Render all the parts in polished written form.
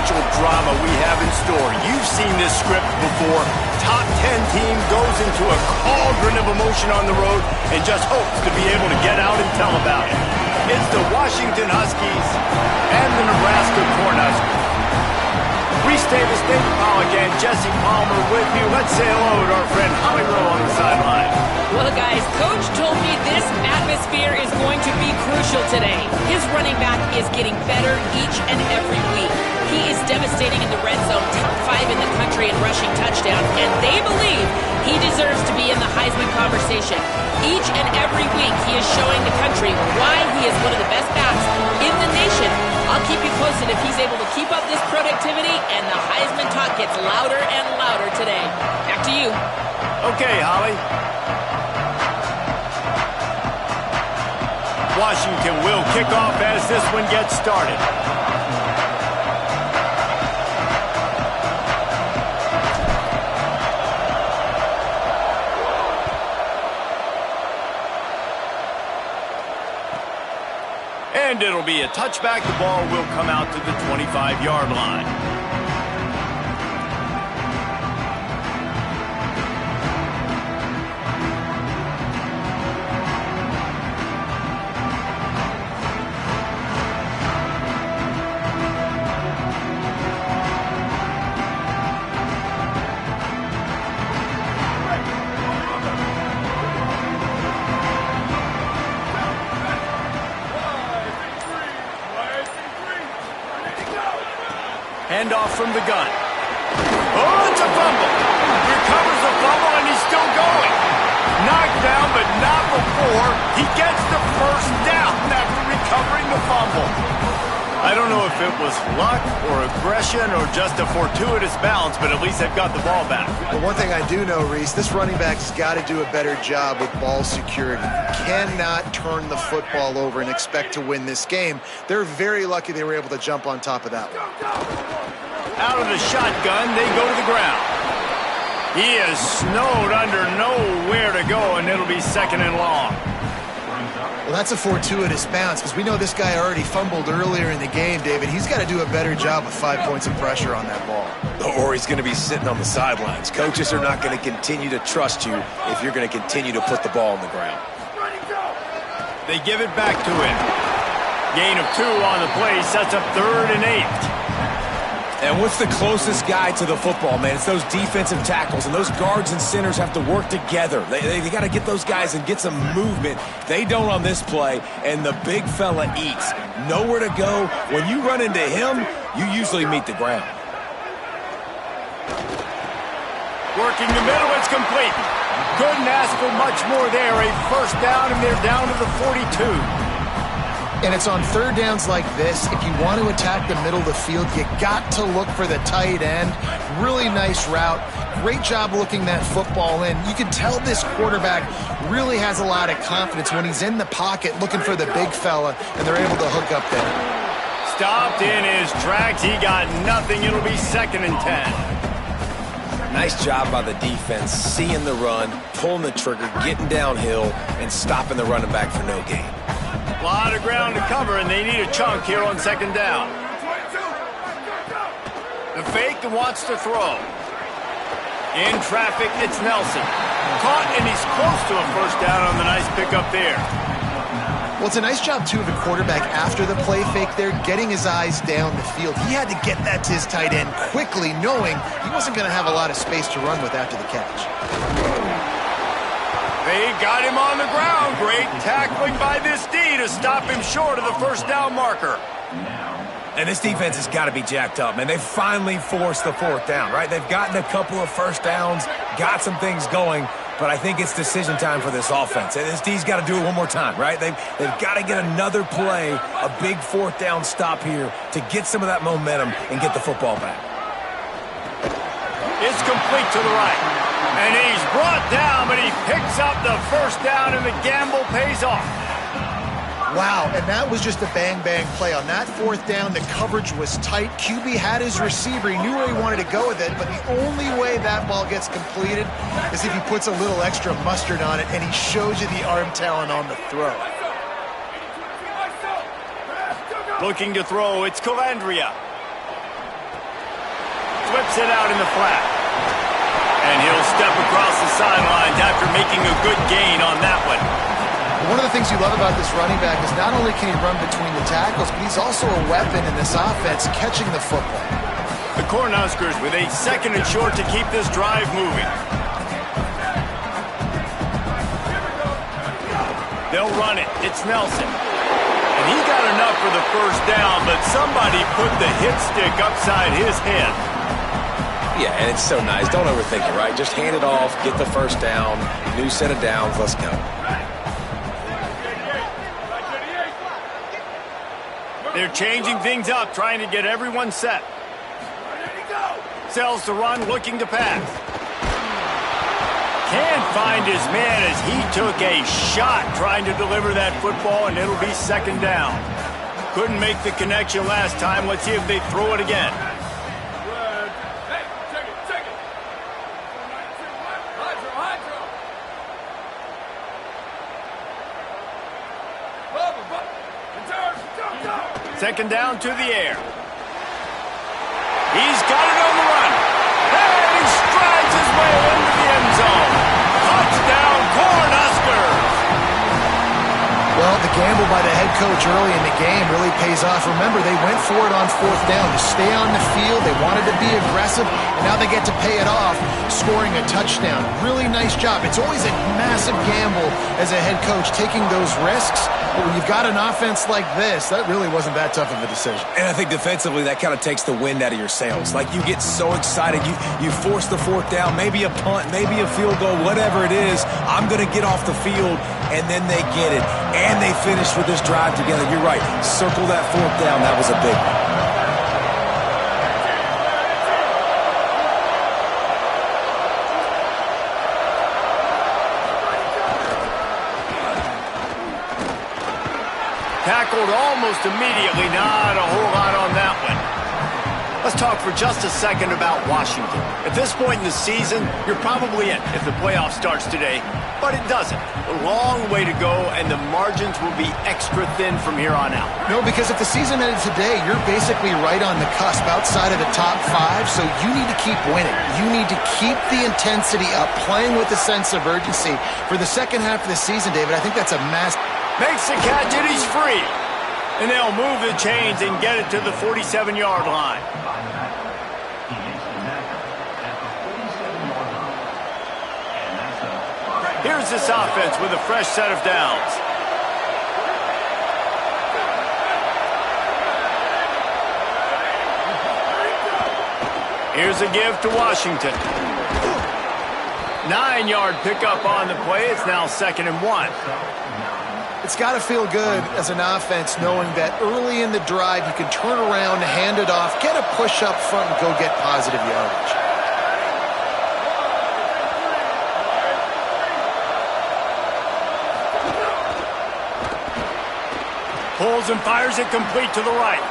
potential drama we have in store. You've seen this script before. Top 10 team goes into a cauldron of emotion on the road and just hopes to be able to get out and tell about it. It's the Washington Huskies and the Nebraska Cornhuskers. Reese Davis, David Pollock, and Jesse Palmer with you. Let's say hello to our friend Holly Rowe on the sideline. Well, guys, Coach told me this atmosphere is going to be crucial today. His running back is getting better each and every week. He is devastating in the red zone, top 5 in the country in rushing touchdowns, and they believe he deserves to be in the Heisman conversation. Each and every week, he is showing the country why he is one of the best backs in the nation. I'll keep you posted if he's able to keep up this productivity, and the Heisman talk gets louder and louder today. Back to you. Okay, Holly. Washington will kick off as this one gets started. And it'll be a touchback. The ball will come out to the 25-yard line. Handoff from the gun. Oh, it's a fumble. Recovers the fumble, and he's still going. Knocked down, but not before he gets the first down after recovering the fumble. I don't know if it was luck or aggression or just a fortuitous bounce, but at least they've got the ball back. But one thing I do know, Reese, this running back's got to do a better job with ball security. You cannot turn the football over and expect to win this game. They're very lucky they were able to jump on top of that one. Out of the shotgun, they go to the ground. He is snowed under, nowhere to go, and it'll be second and long. Well, that's a fortuitous bounce because we know this guy already fumbled earlier in the game, David. He's got to do a better job with 5 points of pressure on that ball. Or he's going to be sitting on the sidelines. Coaches are not going to continue to trust you if you're going to continue to put the ball on the ground. They give it back to him. Gain of 2 on the play sets up 3rd and 8. And what's the closest guy to the football, man? It's those defensive tackles, and those guards and centers have to work together. They got to get those guys and get some movement. They don't on this play, and the big fella eats. Nowhere to go. When you run into him, you usually meet the ground. Working the middle, it's complete. Couldn't ask for much more there. A first down, and they're down to the 42. And it's on 3rd downs like this. If you want to attack the middle of the field, you got to look for the tight end. Really nice route. Great job looking that football in. You can tell this quarterback really has a lot of confidence when he's in the pocket looking for the big fella, and they're able to hook up there. Stopped in his tracks. He got nothing. It'll be 2nd and 10. Nice job by the defense, seeing the run, pulling the trigger, getting downhill, and stopping the running back for no gain. A lot of ground to cover, and they need a chunk here on 2nd down. The fake and wants to throw. In traffic, it's Nelson. Caught, and he's close to a first down on the nice pickup there. Well, it's a nice job, too, of the quarterback after the play fake there, getting his eyes down the field. He had to get that to his tight end quickly, knowing he wasn't going to have a lot of space to run with after the catch. They got him on the ground. Great tackling by this D to stop him short of the first down marker. And this defense has got to be jacked up, man. They've finally forced the 4th down, right? They've gotten a couple of first downs, got some things going, but I think it's decision time for this offense. And this D's got to do it one more time, right? They've got to get another play, a big 4th down stop here to get some of that momentum and get the football back. It's complete to the right. And he's brought down, but he picks up the first down, and the gamble pays off. Wow, and that was just a bang-bang play. On that 4th down, the coverage was tight. QB had his receiver. He knew where he wanted to go with it, but the only way that ball gets completed is if he puts a little extra mustard on it, and he shows you the arm talent on the throw. Looking to throw, it's Calandria. keeps it out in the flat. And he'll step across the sidelines after making a good gain on that one. One of the things you love about this running back is not only can he run between the tackles, but he's also a weapon in this offense catching the football. The Cornhuskers with a 2nd and short to keep this drive moving. They'll run it. It's Nelson. And he got enough for the first down, but somebody put the hit stick upside his head. Yeah, and it's so nice. Don't overthink it, right? Just hand it off, get the first down, new set of downs, let's go. They're changing things up, trying to get everyone set. Sells the run, looking to pass. Can't find his man as he took a shot trying to deliver that football, and it'll be 2nd down. Couldn't make the connection last time. Let's see if they throw it again. Second down to the air. He's got it on the run. And he strides his way into the end zone. Touchdown, Cornhuskers. Well, the gamble by the head coach early in the game really pays off. Remember, they went for it on 4th down to stay on the field. They wanted to be aggressive, and now they get to pay it off, scoring a touchdown. Really nice job. It's always a massive gamble as a head coach taking those risks. But when you've got an offense like this, that really wasn't that tough of a decision. And I think defensively, that kind of takes the wind out of your sails. Like, you get so excited. You force the 4th down, maybe a punt, maybe a field goal, whatever it is. I'm going to get off the field, and then they get it. And they finish with this drive together. You're right. Circle that 4th down. That was a big one. Tackled almost immediately. Not a whole lot on that one. Let's talk for just a second about Washington. At this point in the season, you're probably in if the playoff starts today, but it doesn't. A long way to go, and the margins will be extra thin from here on out. No, because if the season ended today, you're basically right on the cusp outside of the top 5, so you need to keep winning. You need to keep the intensity up, playing with a sense of urgency. For the second half of the season, David, I think that's a massive... Makes the catch, and he's free. And they'll move the chains and get it to the 47-yard line. Here's this offense with a fresh set of downs. Here's a give to Washington. 9-yard pickup on the play. It's now 2nd and 1. It's got to feel good as an offense knowing that early in the drive you can turn around, hand it off, get a push up front, and go get positive yardage. Pulls and fires it complete to the right.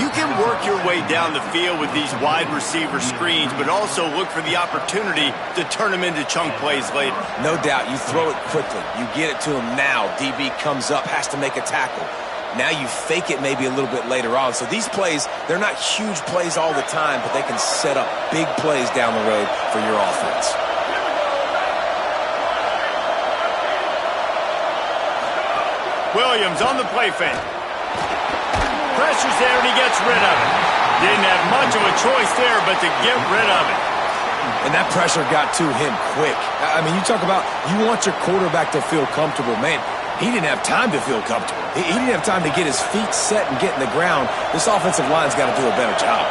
You can work your way down the field with these wide receiver screens, but also look for the opportunity to turn them into chunk plays later. No doubt. You throw it quickly. You get it to him now. DB comes up, has to make a tackle. Now you fake it maybe a little bit later on. So these plays, they're not huge plays all the time, but they can set up big plays down the road for your offense. Williams on the play fake. Pressure's there and he gets rid of it. Didn't have much of a choice there but to get rid of it. And that pressure got to him quick. I mean, you talk about you want your quarterback to feel comfortable. Man, he didn't have time to feel comfortable. He didn't have time to get his feet set and get in the ground. This offensive line's got to do a better job.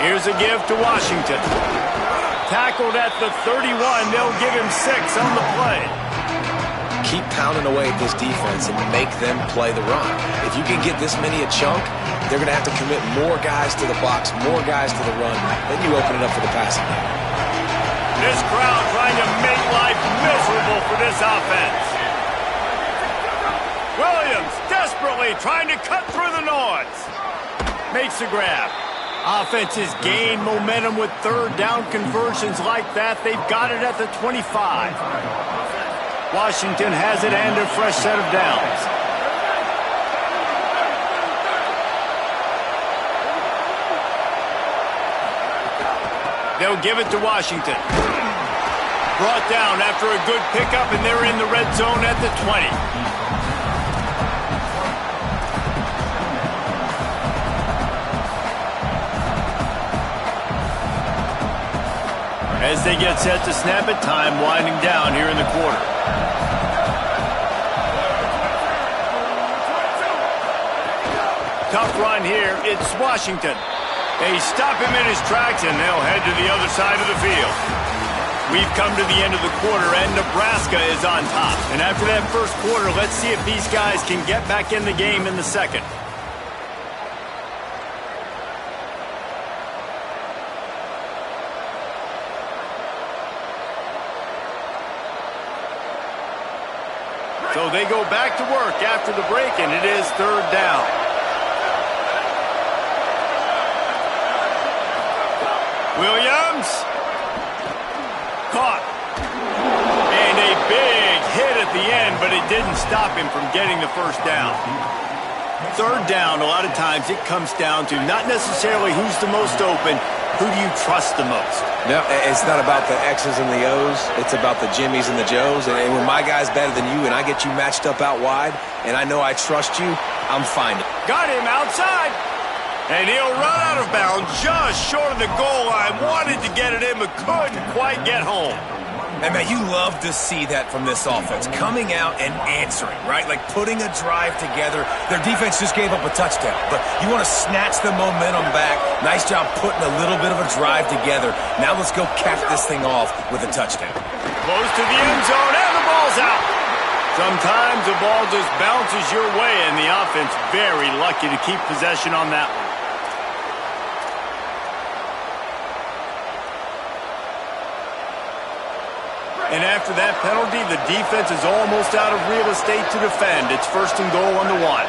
Here's a give to Washington. Tackled at the 31. They'll give him 6 on the play. Keep pounding away at this defense and make them play the run. If you can get this many a chunk, they're going to have to commit more guys to the box, more guys to the run. Then you open it up for the passing game. This crowd trying to make life miserable for this offense. Williams desperately trying to cut through the noise. Makes the grab. Offenses gain momentum with third down conversions like that. They've got it at the 25. Washington has it and a fresh set of downs. They'll give it to Washington. Brought down after a good pickup, and they're in the red zone at the 20. As they get set to snap it, time winding down here in the quarter. Tough run here. It's Washington. They stop him in his tracks, and they'll head to the other side of the field. We've come to the end of the quarter, and Nebraska is on top. And after that first quarter, let's see if these guys can get back in the game in the second. So they go back to work after the break, and it is third down. Williams. Caught. And a big hit at the end, but it didn't stop him from getting the first down. Third down, a lot of times it comes down to not necessarily who's the most open, who do you trust the most? No, it's not about the X's and the O's. It's about the Jimmies and the Joes. And when my guy's better than you and I get you matched up out wide and I know I trust you, I'm fine. Got him outside. And he'll run out of bounds just short of the goal line. Wanted to get it in, but couldn't quite get home. And, man, you love to see that from this offense. Coming out and answering, right? Like putting a drive together. Their defense just gave up a touchdown. But you want to snatch the momentum back. Nice job putting a little bit of a drive together. Now let's go cap this thing off with a touchdown. Close to the end zone, and the ball's out. Sometimes the ball just bounces your way, and the offense very lucky to keep possession on that one. And after that penalty, the defense is almost out of real estate to defend. It's first and goal on the 1.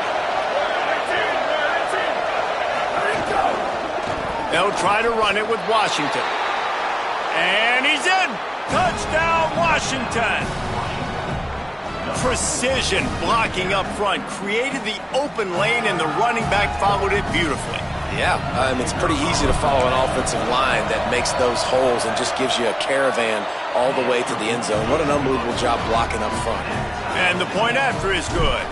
They'll try to run it with Washington. And he's in! Touchdown, Washington! Precision blocking up front. Created the open lane, and the running back followed it beautifully. Yeah, it's pretty easy to follow an offensive line that makes those holes and just gives you a caravan all the way to the end zone. What an unbelievable job blocking up front. And the point after is good.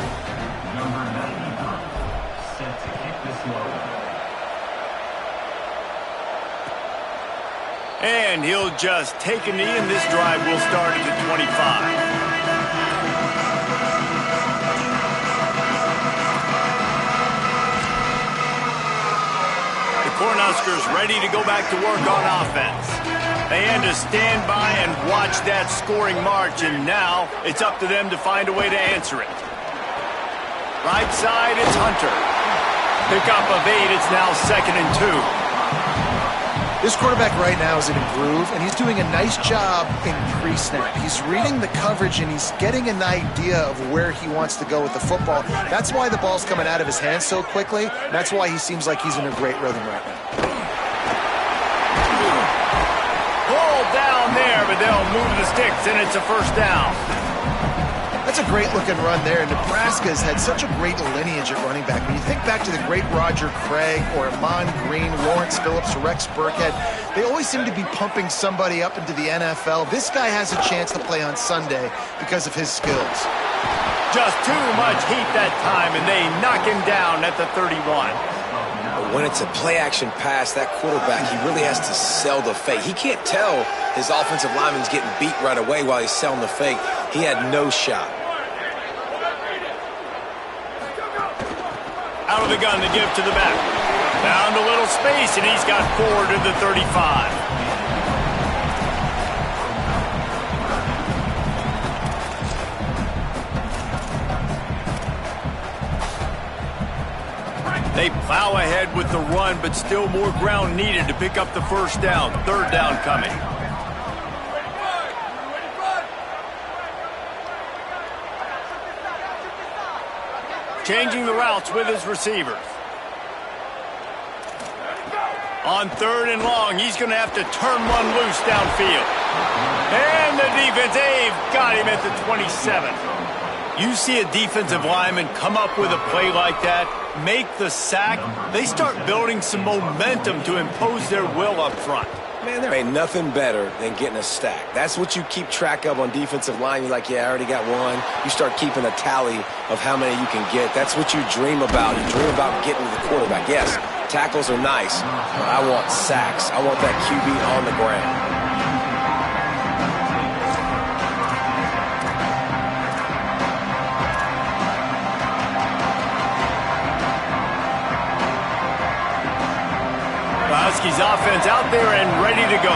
And he'll just take a knee, and this drive will start at the 25. Cornhuskers ready to go back to work on offense. They had to stand by and watch that scoring march, and now it's up to them to find a way to answer it. Right side, it's Hunter. Pick up of 8, it's now 2nd and 2. This quarterback right now is in a groove, and he's doing a nice job in pre-snap. He's reading the coverage, and he's getting an idea of where he wants to go with the football. That's why the ball's coming out of his hands so quickly. That's why he seems like he's in a great rhythm right now. Pulled down there, but they'll move the sticks, and it's a first down. That's a great-looking run there. Nebraska has had such a great lineage at running back. When you think back to the great Roger Craig or Amon Green, Lawrence Phillips, Rex Burkhead, they always seem to be pumping somebody up into the NFL. This guy has a chance to play on Sunday because of his skills. Just too much heat that time, and they knock him down at the 31. When it's a play-action pass, that quarterback, he really has to sell the fake. He can't tell his offensive lineman's getting beat right away while he's selling the fake. He had no shot. Out of the gun to give to the back. Found a little space, and he's got 4 to the 35. They plow ahead with the run, but still more ground needed to pick up the first down. Third down coming. Changing the routes with his receivers. On 3rd and long, he's going to have to turn one loose downfield. And the defense, they've got him at the 27. You see a defensive lineman come up with a play like that, make the sack, they start building some momentum to impose their will up front. Man, there ain't nothing better than getting a stack. That's what you keep track of on defensive line. You're like, yeah, I already got one. You start keeping a tally of how many you can get. That's what you dream about. You dream about getting to the quarterback. Yes, tackles are nice, but I want sacks. I want that QB on the ground. Huskies offense out there and ready to go.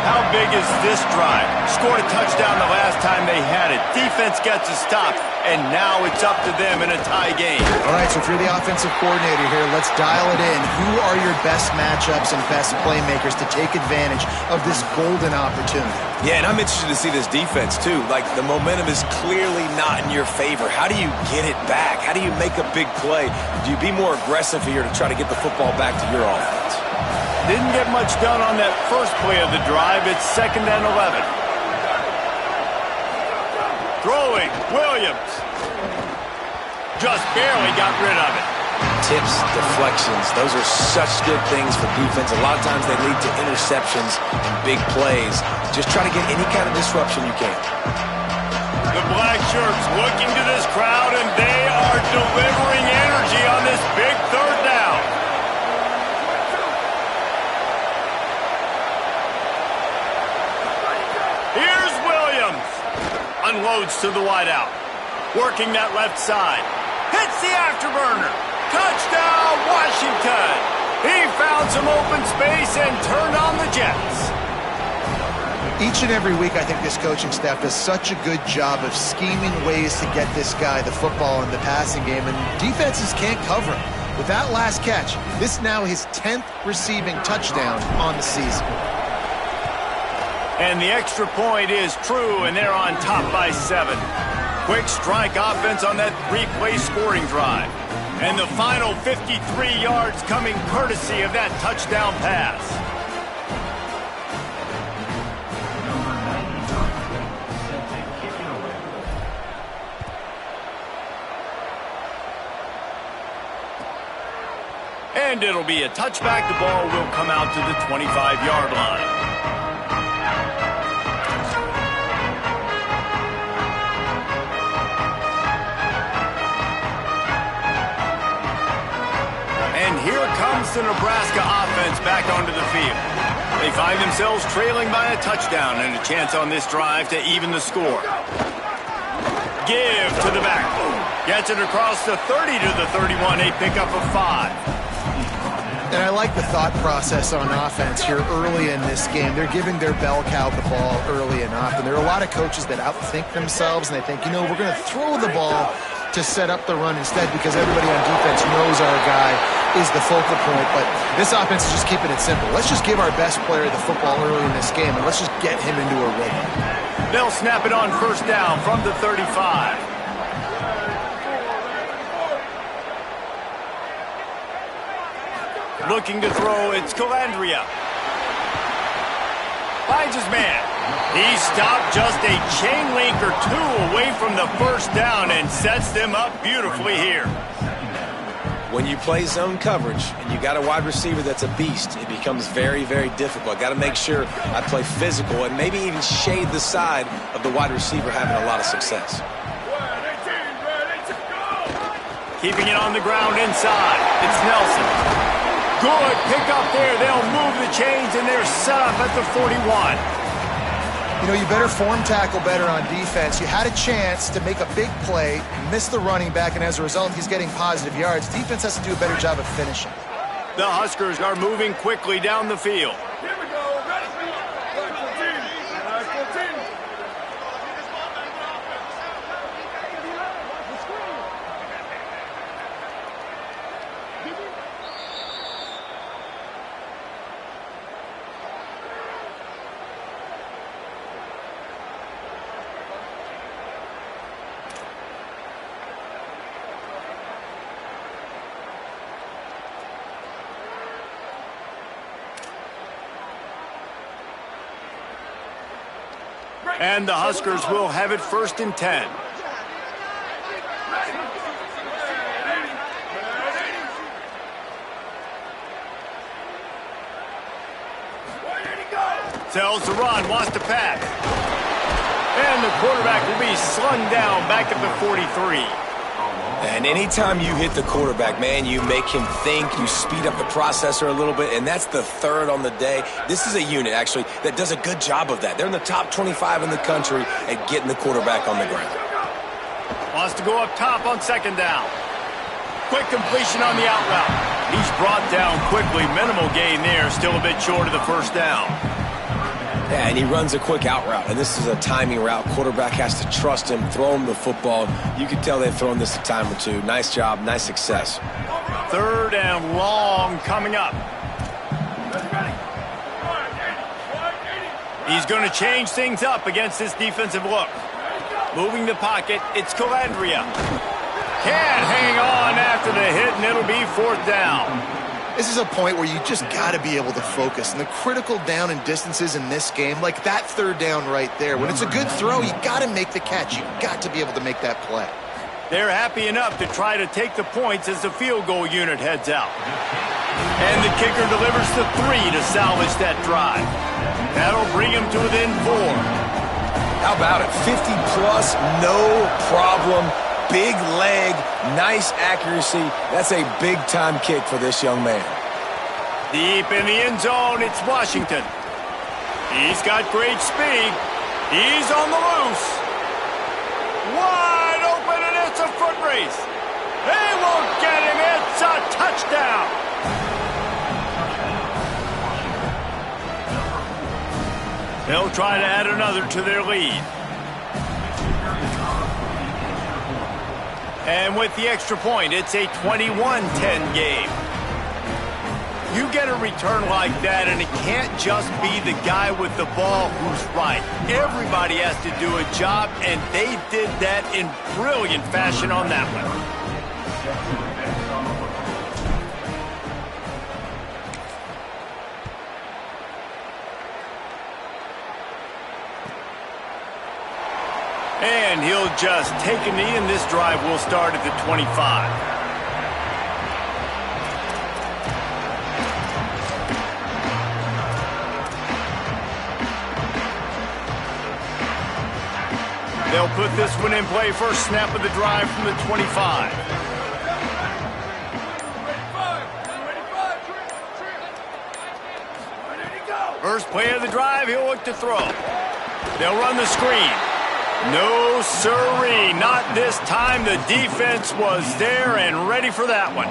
How big is this drive? Scored a touchdown the last time they had it. Defense gets a stop, and now it's up to them in a tie game. All right, so if you're the offensive coordinator here, let's dial it in. Who are your best matchups and best playmakers to take advantage of this golden opportunity? Yeah, and I'm interested to see this defense, too. Like, the momentum is clearly not in your favor. How do you get it back? How do you make a big play? Do you be more aggressive here to try to get the football back to your offense? Didn't get much done on that first play of the drive. It's 2nd and 11. Throwing, Williams. Just barely got rid of it. Tips, deflections, those are such good things for defense. A lot of times they lead to interceptions and big plays. Just try to get any kind of disruption you can. The black shirts looking to this crowd, and they are delivering energy on this big 3rd down. Here's Williams. Unloads to the wideout. Working that left side. Hits the afterburner. Touchdown, Washington. He found some open space and turned on the Jets. Each and every week, I think this coaching staff does such a good job of scheming ways to get this guy the football in the passing game, and defenses can't cover him. With that last catch, this now his 10th receiving touchdown on the season. And the extra point is true, and they're on top by 7. Quick strike offense on that 3-play scoring drive. And the final 53 yards coming courtesy of that touchdown pass. And it'll be a touchback. The ball will come out to the 25-yard line. And here comes the Nebraska offense back onto the field. They find themselves trailing by a touchdown and a chance on this drive to even the score. Give to the backfield. Gets it across the 30 to the 31. A pickup of 5. And I like the thought process on offense here early in this game. They're giving their bell cow the ball early enough. And there are a lot of coaches that outthink themselves, and they think, you know, we're going to throw the ball to set up the run instead because everybody on defense knows our guy is the focal point. But this offense is just keeping it simple. Let's just give our best player the football early in this game, and let's just get him into a rhythm. They'll snap it on 1st down from the 35. Looking to throw, it's Calandria. Finds his man. He stopped just a chain link or 2 away from the 1st down and sets them up beautifully here. When you play zone coverage and you got a wide receiver that's a beast, it becomes very, very difficult. Got to make sure I play physical and maybe even shade the side of the wide receiver having a lot of success. Keeping it on the ground inside. It's Nelson. Good pick up there. They'll move the chains, and they're set up at the 41. You know, you better form tackle better on defense. You had a chance to make a big play, miss the running back, and as a result, he's getting positive yards. Defense has to do a better job of finishing. The Huskers are moving quickly down the field. Here we go. Ready? 14. And the Huskers will have it 1st and 10. Tells the run, wants to pass. And the quarterback will be slung down back at the 43. And anytime you hit the quarterback, man, you make him think, you speed up the processor a little bit, and that's the third on the day. This is a unit, actually, that does a good job of that. They're in the top 25 in the country at getting the quarterback on the ground. Wants to go up top on second down. Quick completion on the out route. He's brought down quickly. Minimal gain there. Still a bit short of the first down. Yeah, and he runs a quick out route, and this is a timing route. Quarterback has to trust him, throw him the football. You can tell they've thrown this a time or two. Nice job, nice success. Third and long coming up. He's going to change things up against this defensive look. Moving the pocket, it's Calandria. Can't hang on after the hit, and it'll be fourth down. This is a point where you just got to be able to focus. And the critical down and distances in this game, like that third down right there, when it's a good throw, you got to make the catch. You got to be able to make that play. They're happy enough to try to take the points as the field goal unit heads out. And the kicker delivers the 3 to salvage that drive. That'll bring him to within 4. How about it? 50-plus, no problem. Big leg, nice accuracy. That's a big-time kick for this young man. Deep in the end zone, it's Washington. He's got great speed. He's on the loose. Wide open, and it's a foot race. They won't get him. It's a touchdown. They'll try to add another to their lead. And with the extra point, it's a 21-10 game. You get a return like that, and it can't just be the guy with the ball who's right. Everybody has to do a job, and they did that in brilliant fashion on that one. And he'll just take a knee, and this drive will start at the 25. They'll put this one in play. First snap of the drive from the 25. First play of the drive, he'll look to throw. They'll run the screen. No, sirree, not this time. The defense was there and ready for that one.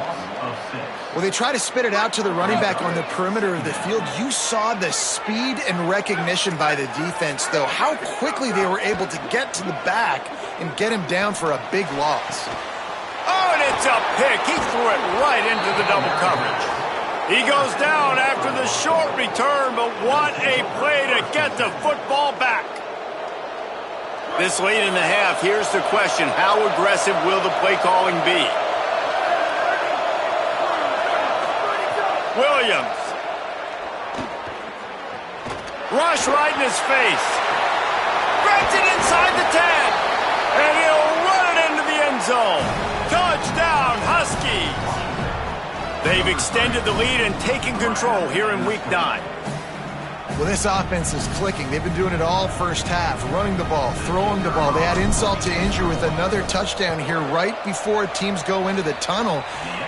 Well, they try to spit it out to the running back on the perimeter of the field. You saw the speed and recognition by the defense, though, how quickly they were able to get to the back and get him down for a big loss. Oh, and it's a pick. He threw it right into the double coverage. He goes down after the short return, but what a play to get the football back. This late in the half, here's the question. How aggressive will the play calling be? Williams. Rush right in his face. Grabs it inside the 10. And he'll run it into the end zone. Touchdown, Huskies. They've extended the lead and taken control here in Week 9. Well, this offense is clicking. They've been doing it all first half, running the ball, throwing the ball. They had insult to injury with another touchdown here right before teams go into the tunnel.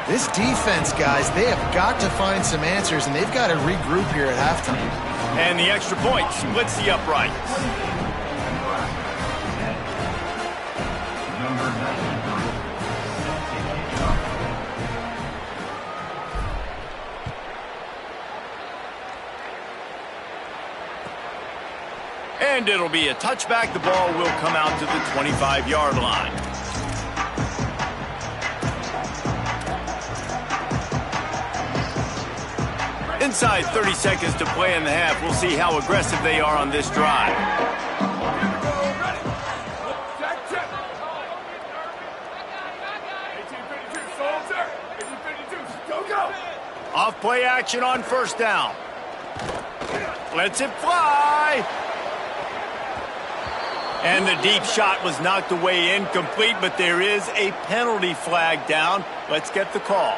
This defense, guys, they have got to find some answers, and they've got to regroup here at halftime. And the extra point splits the uprights. And it'll be a touchback. The ball will come out to the 25-yard line. Inside 30 seconds to play in the half. We'll see how aggressive they are on this drive. Off play action on first down. Lets it fly. And the deep shot was knocked away incomplete, but there is a penalty flag down. Let's get the call.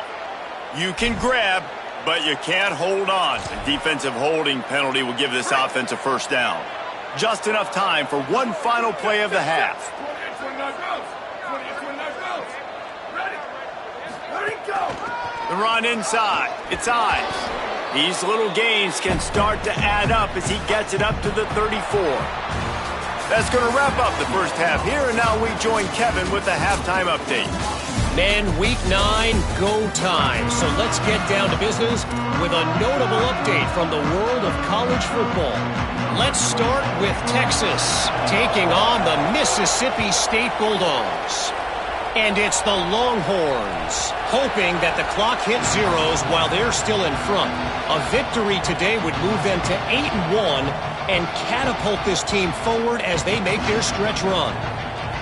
You can grab, but you can't hold on. A defensive holding penalty will give this offense a first down. Just enough time for one final play of the half. The run inside. It's Ives. These little gains can start to add up as he gets it up to the 34. That's going to wrap up the first half here, and now we join Kevin with the halftime update. Man, week 9, go time. So let's get down to business with a notable update from the world of college football. Let's start with Texas taking on the Mississippi State Bulldogs. And it's the Longhorns, hoping that the clock hits zeros while they're still in front. A victory today would move them to 8-1 and catapult this team forward as they make their stretch run.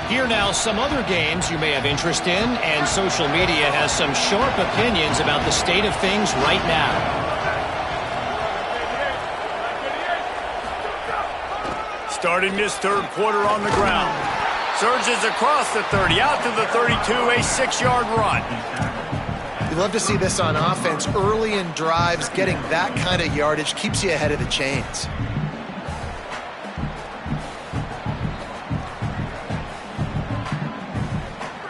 Here now, some other games you may have interest in, and social media has some sharp opinions about the state of things right now. Starting this third quarter on the ground. Surges across the 30, out to the 32, a 6-yard run. You love to see this on offense. Early in drives, getting that kind of yardage keeps you ahead of the chains.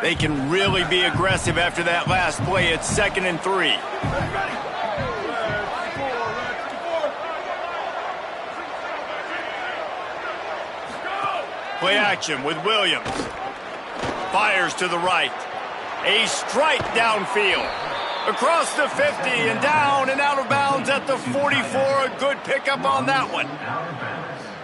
They can really be aggressive after that last play. It's 2nd and 3. Play action with Williams. Fires to the right. A strike downfield. Across the 50 and down and out of bounds at the 44. A good pickup on that one.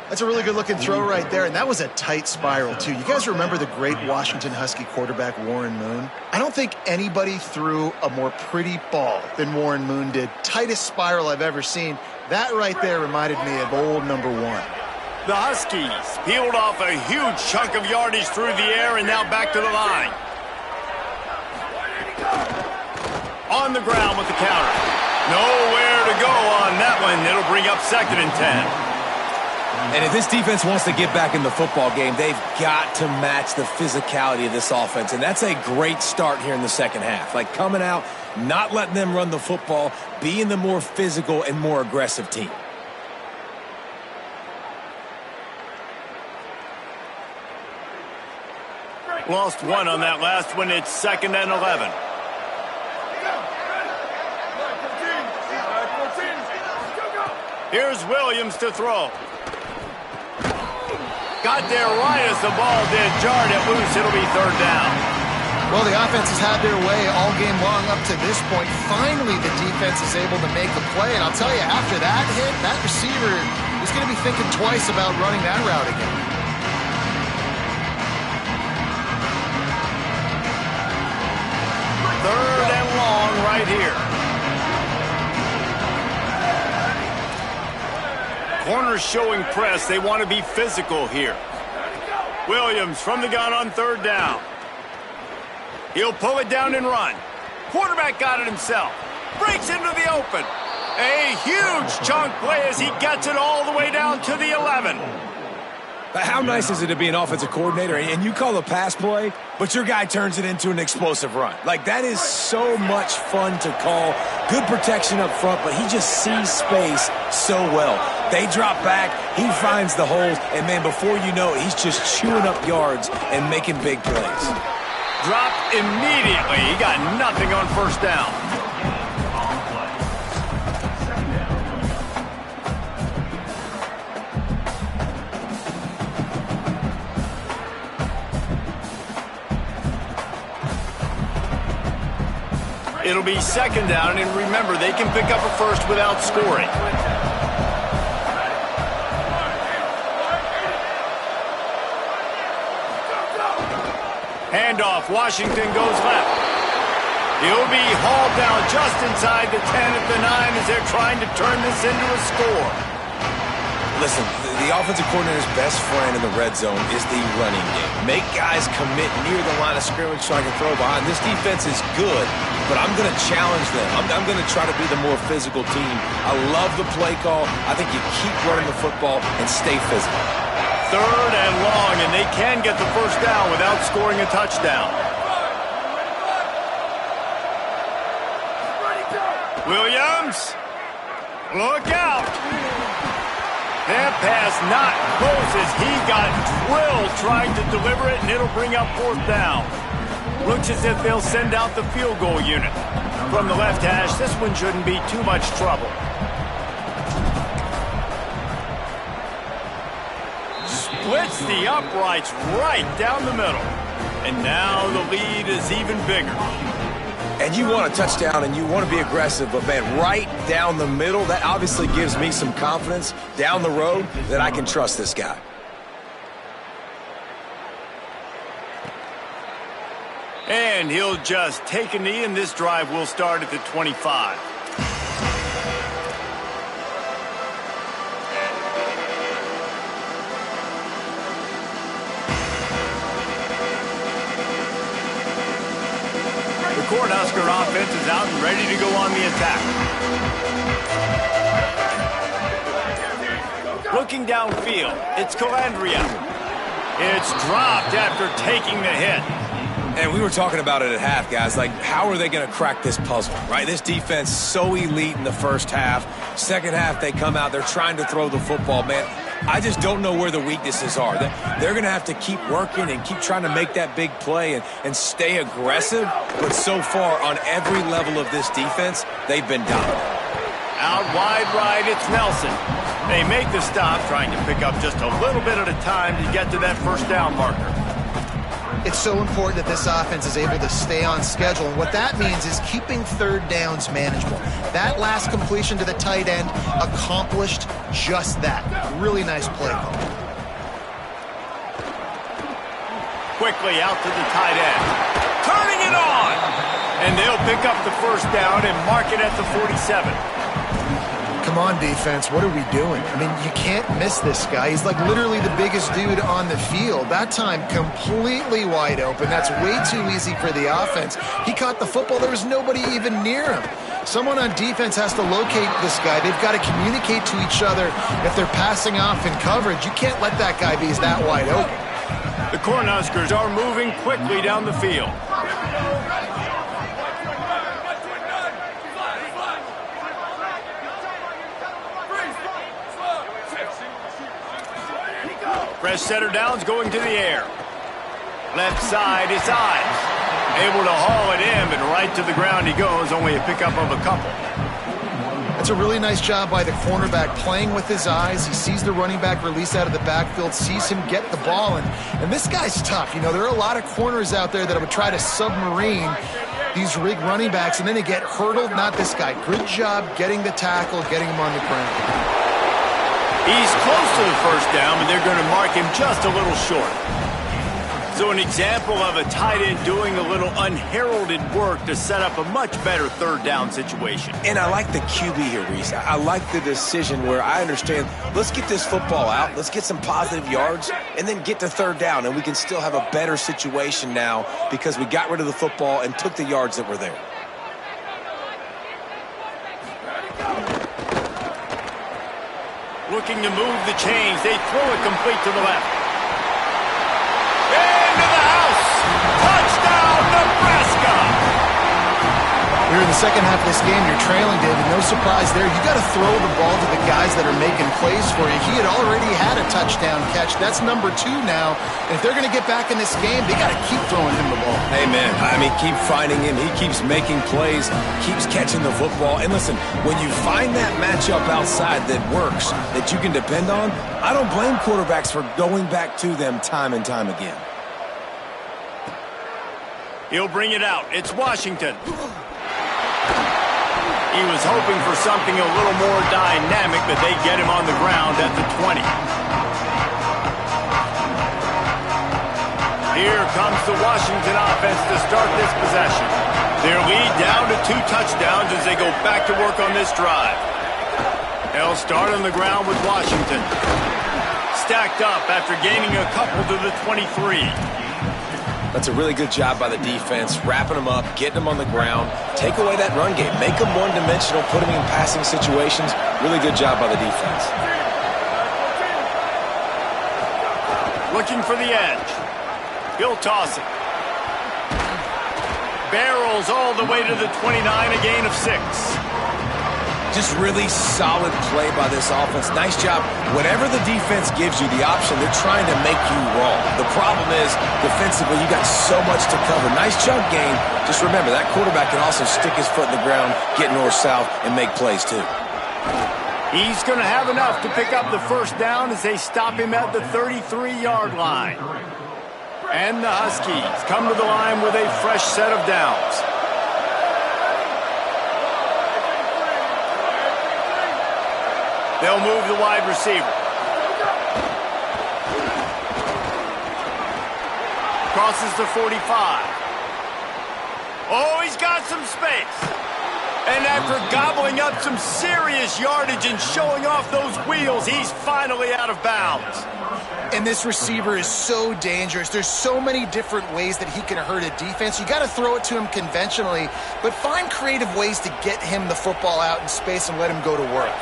That's a really good-looking throw right there, and that was a tight spiral, too. You guys remember the great Washington Husky quarterback Warren Moon? I don't think anybody threw a more pretty ball than Warren Moon did. Tightest spiral I've ever seen. That right there reminded me of old number 1. The Huskies peeled off a huge chunk of yardage through the air and now back to the line. On the ground with the counter. Nowhere to go on that one. It'll bring up 2nd and 10. And if this defense wants to get back in the football game, they've got to match the physicality of this offense. And that's a great start here in the second half. Like coming out, not letting them run the football, being the more physical and more aggressive team. Lost one on that last one. It's 2nd and 11. Here's Williams to throw. Got there right as the ball did. Jarred it loose. It'll be 3rd down. Well, the offense has had their way all game long up to this point. Finally, the defense is able to make a play. And I'll tell you, after that hit, that receiver is going to be thinking twice about running that route again. Third and long right here. Corners showing press. They want to be physical here. Williams from the gun on 3rd down. He'll pull it down and run. Quarterback got it himself. Breaks into the open. A huge chunk play as he gets it all the way down to the 11. How nice is it to be an offensive coordinator and you call a pass play, but your guy turns it into an explosive run? Like, that is so much fun to call. Good protection up front, but he just sees space so well. They drop back, he finds the holes, and, man, before you know it, he's just chewing up yards and making big plays. Dropped immediately. He got nothing on 1st down. It'll be 2nd down, and remember, they can pick up a first without scoring. Handoff, Washington goes left. He'll be hauled down just inside the 10 at the 9 as they're trying to turn this into a score. Listen, the offensive coordinator's best friend in the red zone is the running game. Make guys commit near the line of scrimmage so I can throw behind. This defense is good, but I'm going to challenge them. I'm going to try to be the more physical team. I love the play call. I think you keep running the football and stay physical. 3rd and long, and they can get the first down without scoring a touchdown. Williams, look out. That pass not close as he got drilled trying to deliver it, and it'll bring up 4th down. Looks as if they'll send out the field goal unit. From the left hash, this one shouldn't be too much trouble. Splits the uprights right down the middle. And now the lead is even bigger. And you want a touchdown and you want to be aggressive, but man, right down the middle, that obviously gives me some confidence down the road that I can trust this guy. And he'll just take a knee, and this drive will start at the 25. The Cornhusker offense is out and ready to go on the attack. Looking downfield, it's Calandria. It's dropped after taking the hit. And we were talking about it at half, guys. Like, how are they going to crack this puzzle, right? This defense so elite in the first half. Second half, they come out. They're trying to throw the football, man. I just don't know where the weaknesses are. They're going to have to keep working and keep trying to make that big play and stay aggressive. But so far, on every level of this defense, they've been dominant. Out wide right, it's Nelson. They make the stop, trying to pick up just a little bit at a time to get to that 1st down marker. It's so important that this offense is able to stay on schedule, and what that means is keeping 3rd downs manageable. That last completion to the tight end accomplished just that. Really nice play call. Quickly out to the tight end. Turning it on! And they'll pick up the 1st down and mark it at the 47. Come on, defense. What are we doing? I mean, you can't miss this guy. He's like literally the biggest dude on the field. That time, completely wide open. That's way too easy for the offense. He caught the football. There was nobody even near him. Someone on defense has to locate this guy. They've got to communicate to each other if they're passing off in coverage. You can't let that guy be that wide open. The Cornhuskers are moving quickly down the field. Fresh setter downs going to the air. Left side, it's Ives. Able to haul it in, but right to the ground he goes, only a pickup of a couple. That's a really nice job by the cornerback, playing with his eyes. He sees the running back release out of the backfield, sees him get the ball, and this guy's tough. You know, there are a lot of corners out there that would try to submarine these rig running backs, and then they get hurdled. Not this guy. Good job getting the tackle, getting him on the ground. He's close to the 1st down, but they're going to mark him just a little short. So an example of a tight end doing a little unheralded work to set up a much better 3rd down situation. And I like the QB here, Reese. I like the decision where I understand, let's get this football out, let's get some positive yards, and then get to 3rd down, and we can still have a better situation now because we got rid of the football and took the yards that were there. Looking to move the chains. They throw it complete to the left. Into the house. Touchdown, Nebraska. Here in the second half of this game, you're trailing, David. No surprise there. You got to throw the ball to the guys that are making plays for you. He had already had a touchdown catch. That's number 2 now. And if they're going to get back in this game, they got to keep throwing him the ball. Hey, man, I mean, keep finding him. He keeps making plays, keeps catching the football. And listen, when you find that matchup outside that works, that you can depend on, I don't blame quarterbacks for going back to them time and time again. He'll bring it out. It's Washington. He was hoping for something a little more dynamic, but they get him on the ground at the 20. Here comes the Washington offense to start this possession. Their lead down to 2 touchdowns as they go back to work on this drive. They'll start on the ground with Washington. Stacked up after gaining a couple to the 23. That's a really good job by the defense, wrapping them up, getting them on the ground, take away that run game, make them one-dimensional, put them in passing situations. Really good job by the defense. Looking for the edge. He'll toss it. Barrels all the way to the 29, a gain of 6. Just really solid play by this offense. Nice job. Whenever the defense gives you the option, they're trying to make you wrong. The problem is, defensively, you got so much to cover. Nice chunk game. Just remember, that quarterback can also stick his foot in the ground, get north-south, and make plays too. He's going to have enough to pick up the first down as they stop him at the 33-yard line. And the Huskies come to the line with a fresh set of downs. They'll move the wide receiver. Crosses the 45. Oh, he's got some space. And after gobbling up some serious yardage and showing off those wheels, he's finally out of bounds. And this receiver is so dangerous. There's so many different ways that he can hurt a defense. You got to throw it to him conventionally, but find creative ways to get him the football out in space and let him go to work.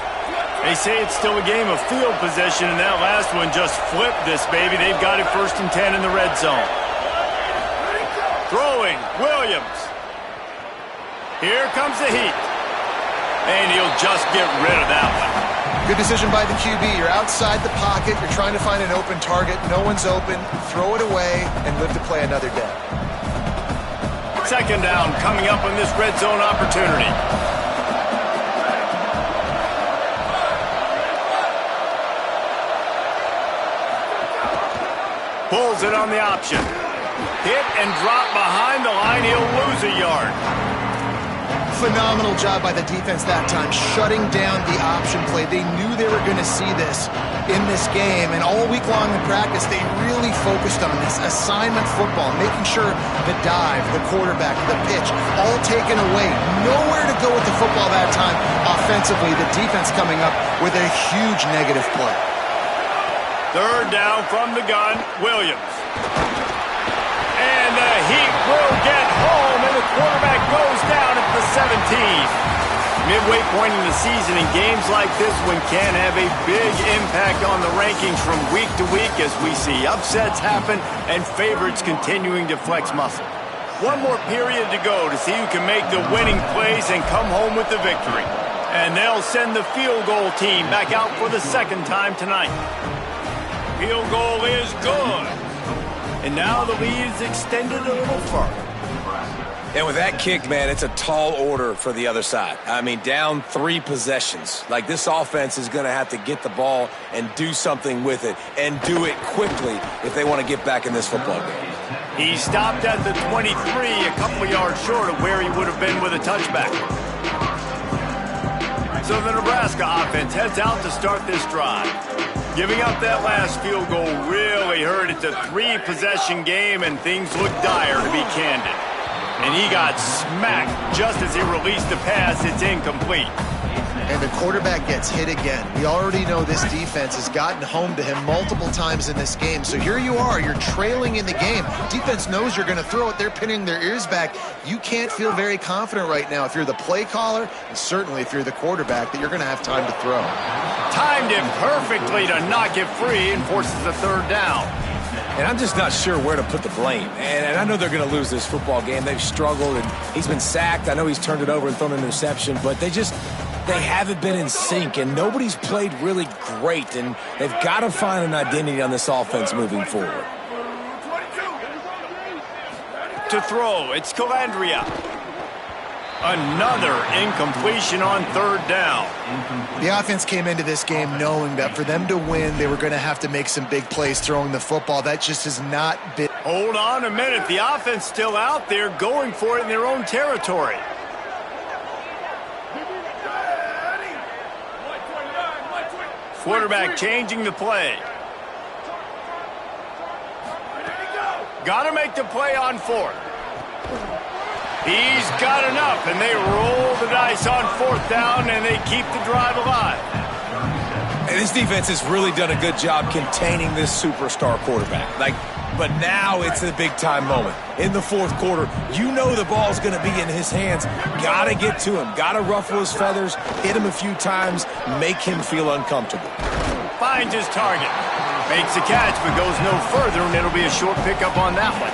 They say it's still a game of field possession, and that last one just flipped this baby. They've got it 1st and 10 in the red zone. Throwing, Williams. Here comes the heat. And he'll just get rid of that one. Good decision by the QB. You're outside the pocket. You're trying to find an open target. No one's open. Throw it away and live to play another day. 2nd down coming up on this red zone opportunity. Pulls it on the option. Hit and drop behind the line. He'll lose a yard. Phenomenal job by the defense that time, shutting down the option play. They knew they were going to see this in this game, and all week long in practice, they really focused on this assignment football, making sure the dive, the quarterback, the pitch, all taken away. Nowhere to go with the football that time offensively. The defense coming up with a huge negative play. 3rd down from the gun, Williams. And the Heat will get home, and the quarterback goes down at the 17. Midway point in the season, and games like this one can have a big impact on the rankings from week to week as we see upsets happen and favorites continuing to flex muscle. One more period to go to see who can make the winning plays and come home with the victory. And they'll send the field goal team back out for the 2nd time tonight. Field goal is good. And now the lead is extended a little further. And with that kick, man, it's a tall order for the other side. I mean, down 3 possessions. Like, this offense is going to have to get the ball and do something with it, and do it quickly if they want to get back in this football game. He stopped at the 23, a couple of yards short of where he would have been with a touchback. So the Nebraska offense heads out to start this drive. Giving up that last field goal really hurt. It's a 3-possession game, and things look dire, to be candid. And he got smacked just as he released the pass. It's incomplete. And the quarterback gets hit again. We already know this defense has gotten home to him multiple times in this game. So here you are. You're trailing in the game. Defense knows you're going to throw it. They're pinning their ears back. You can't feel very confident right now if you're the play caller, and certainly if you're the quarterback, that you're going to have time to throw. Timed it perfectly to knock it free and forces a 3rd down. And I'm just not sure where to put the blame. And I know they're going to lose this football game. They've struggled, and he's been sacked. I know he's turned it over and thrown an interception, but they haven't been in sync, and nobody's played really great, and they've got to find an identity on this offense moving forward. To throw, it's Calandria. Another incompletion on 3rd down. The offense came into this game knowing that for them to win, they were going to have to make some big plays throwing the football. That just has not been. Hold on a minute. The offense still out there going for it in their own territory. Quarterback changing the play. Got to make the play on 4th. He's got enough, and they roll the dice on 4th down, and they keep the drive alive. And this defense has really done a good job containing this superstar quarterback. But now it's a big-time moment. In the 4th quarter, you know the ball's going to be in his hands. Got to get to him. Got to ruffle his feathers, hit him a few times, make him feel uncomfortable. Finds his target. Makes a catch, but goes no further, and it'll be a short pickup on that one.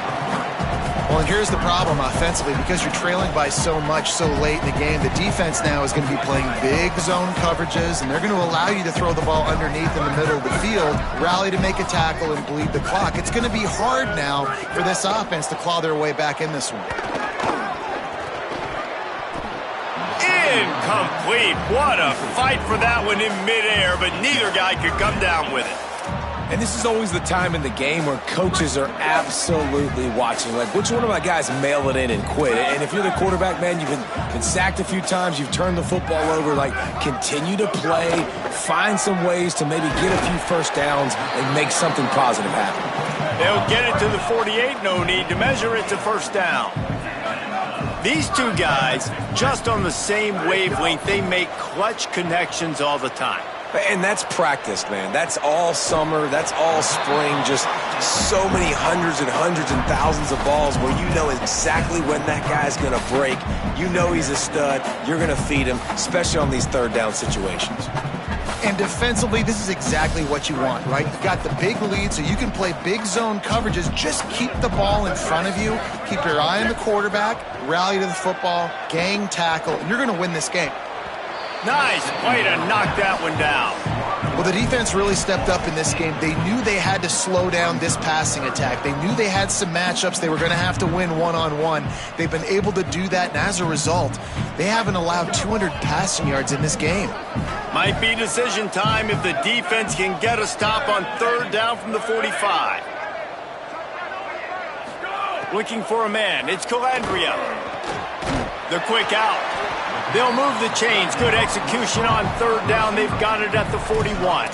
Well, and here's the problem offensively. Because you're trailing by so much so late in the game, the defense now is going to be playing big zone coverages, and they're going to allow you to throw the ball underneath in the middle of the field, rally to make a tackle, and bleed the clock. It's going to be hard now for this offense to claw their way back in this one. Incomplete. What a fight for that one in midair, but neither guy could come down with it. And this is always the time in the game where coaches are absolutely watching. Like, which one of my guys mail it in and quit? And if you're the quarterback, man, you've been sacked a few times, you've turned the football over, like, continue to play, find some ways to maybe get a few first downs and make something positive happen. They'll get it to the 48, no need to measure it to first down. These two guys, just on the same wavelength, they make clutch connections all the time. And that's practice, man. That's all summer. That's all spring. Just so many hundreds and thousands of balls where you know exactly when that guy's going to break. You know he's a stud. You're going to feed him, especially on these third down situations. And defensively, this is exactly what you want, right? You've got the big lead, so you can play big zone coverages. Just keep the ball in front of you. Keep your eye on the quarterback. Rally to the football. Gang tackle. And you're going to win this game. Nice play to knock that one down. Well, the defense really stepped up in this game. They knew they had to slow down this passing attack. They knew they had some matchups they were going to have to win one-on-one. They've been able to do that, and as a result, they haven't allowed 200 passing yards in this game. Might be decision time if the defense can get a stop on third down from the 45. Looking for a man. It's Calandria. The quick out. They'll move the chains. Good execution on third down. They've got it at the 41.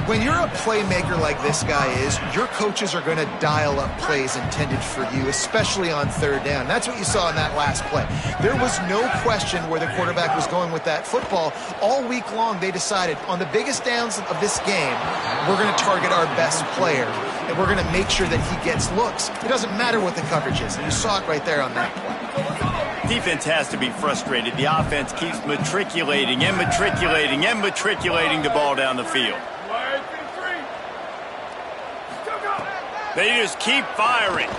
When you're a playmaker like this guy is, your coaches are going to dial up plays intended for you, especially on third down. That's what you saw in that last play. There was no question where the quarterback was going with that football. All week long, they decided on the biggest downs of this game, we're going to target our best player, and we're going to make sure that he gets looks. It doesn't matter what the coverage is, and you saw it right there on that play. Defense has to be frustrated. The offense keeps matriculating and matriculating and matriculating the ball down the field. They just keep firing.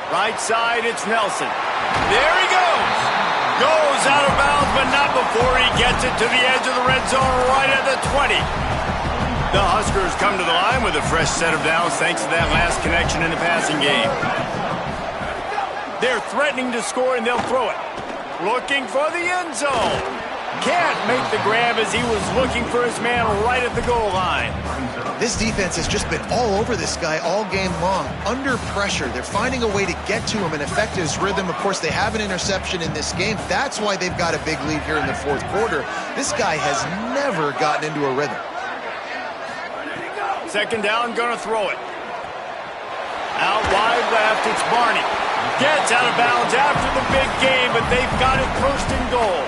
Right side, it's Nelson. There he goes. Goes out of bounds, but not before he gets it to the edge of the red zone right at the 20. The Huskers come to the line with a fresh set of downs thanks to that last connection in the passing game. They're threatening to score, and they'll throw it. Looking for the end zone. Can't make the grab as he was looking for his man right at the goal line. This defense has just been all over this guy all game long. Under pressure, they're finding a way to get to him and affect his rhythm. Of course, they have an interception in this game. That's why they've got a big lead here in the fourth quarter. This guy has never gotten into a rhythm. Second down, gonna throw it. Out wide left, it's Barney. Gets out of bounds after the big game, but they've got it first and goal.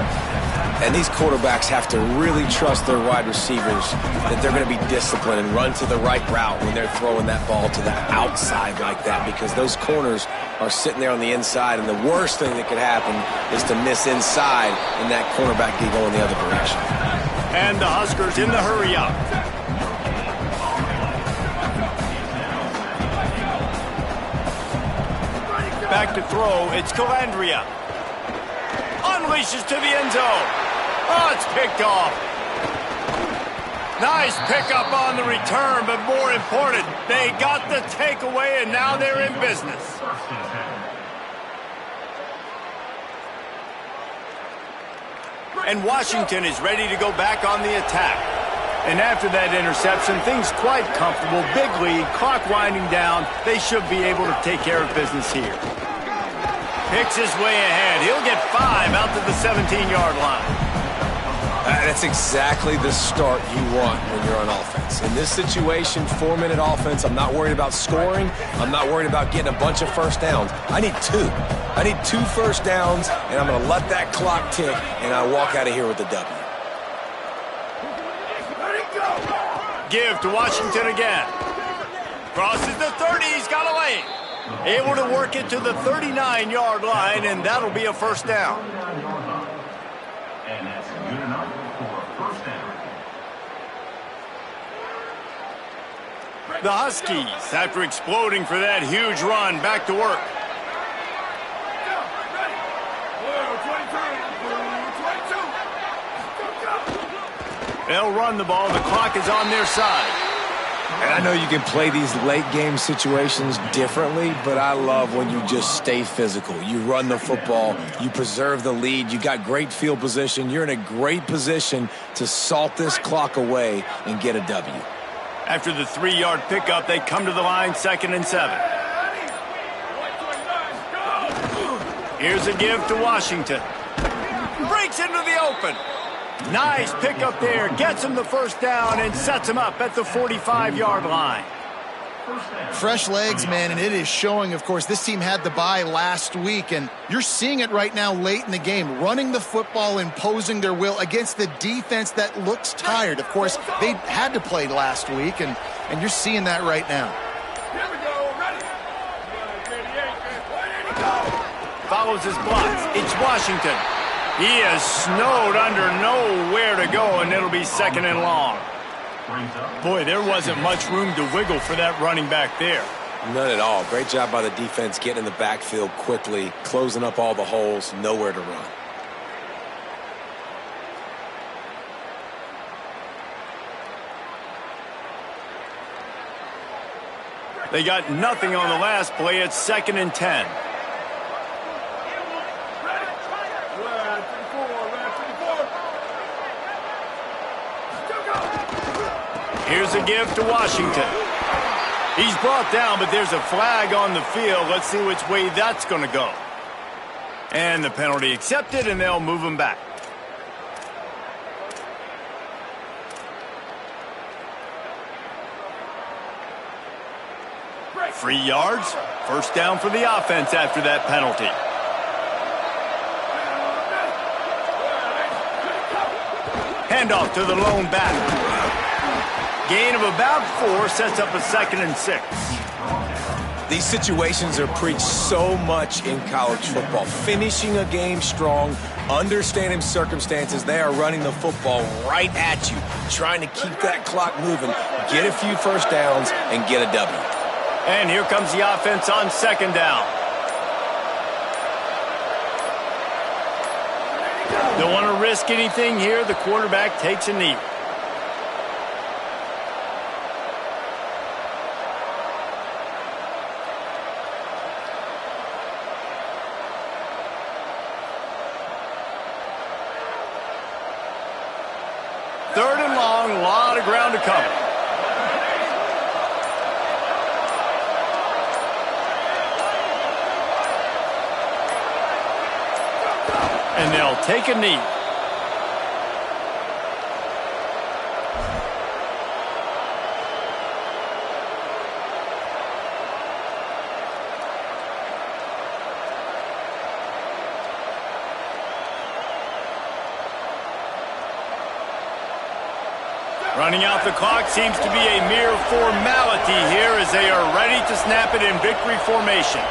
And these quarterbacks have to really trust their wide receivers that they're going to be disciplined and run to the right route when they're throwing that ball to the outside like that, because those corners are sitting there on the inside, and the worst thing that could happen is to miss inside and that cornerback can go in the other direction. And the Huskers in the hurry up. Back to throw, it's Calandria. Unleashes to the end zone. Oh, it's picked off. Nice pickup on the return, but more important, they got the takeaway, and now they're in business. And Washington is ready to go back on the attack. And after that interception, things quite comfortable. Big lead, clock winding down. They should be able to take care of business here. Picks his way ahead. He'll get 5 out to the 17-yard line. That's exactly the start you want when you're on offense. In this situation, 4-minute offense, I'm not worried about scoring. I'm not worried about getting a bunch of first downs. I need 2. I need 2 first downs, and I'm going to let that clock tick, and I walk out of here with a W. Give to Washington again. Crosses the 30. He's got a lane. Able to work it to the 39-yard line, and that'll be a first down. And that's good enough for a first down. The Huskies, after exploding for that huge run, back to work. They'll run the ball. The clock is on their side. And I know you can play these late game situations differently, but I love when you just stay physical. You run the football, you preserve the lead, you got great field position. You're in a great position to salt this clock away and get a W. After the 3-yard pickup, they come to the line, 2nd and 7. Here's a give to Washington. Breaks into the open. Nice pickup there. Gets him the first down and sets him up at the 45-yard line. Fresh legs, man, and it is showing, of course. This team had the bye last week, and you're seeing it right now late in the game, running the football, imposing their will against the defense that looks tired. Of course, they had to play last week, and you're seeing that right now. Follows his blocks. It's Washington. He is snowed under, nowhere to go, and it'll be 2nd and long. Boy, there wasn't much room to wiggle for that running back there. None at all. Great job by the defense getting in the backfield quickly, closing up all the holes, nowhere to run. They got nothing on the last play. It's 2nd and 10. Here's a give to Washington. He's brought down, but there's a flag on the field. Let's see which way that's going to go. And the penalty accepted, and they'll move him back. Free yards. First down for the offense after that penalty. Handoff to the lone back. Gain of about 4 sets up a 2nd and 6. These situations are preached so much in college football. Finishing a game strong, understanding circumstances. They are running the football right at you, trying to keep that clock moving, get a few first downs, and get a W. And here comes the offense on 2nd down. Don't want to risk anything here. The quarterback takes a knee. Third and long, a lot of ground to cover. And they'll take a knee. Running out the clock seems to be a mere formality here as they are ready to snap it in victory formation.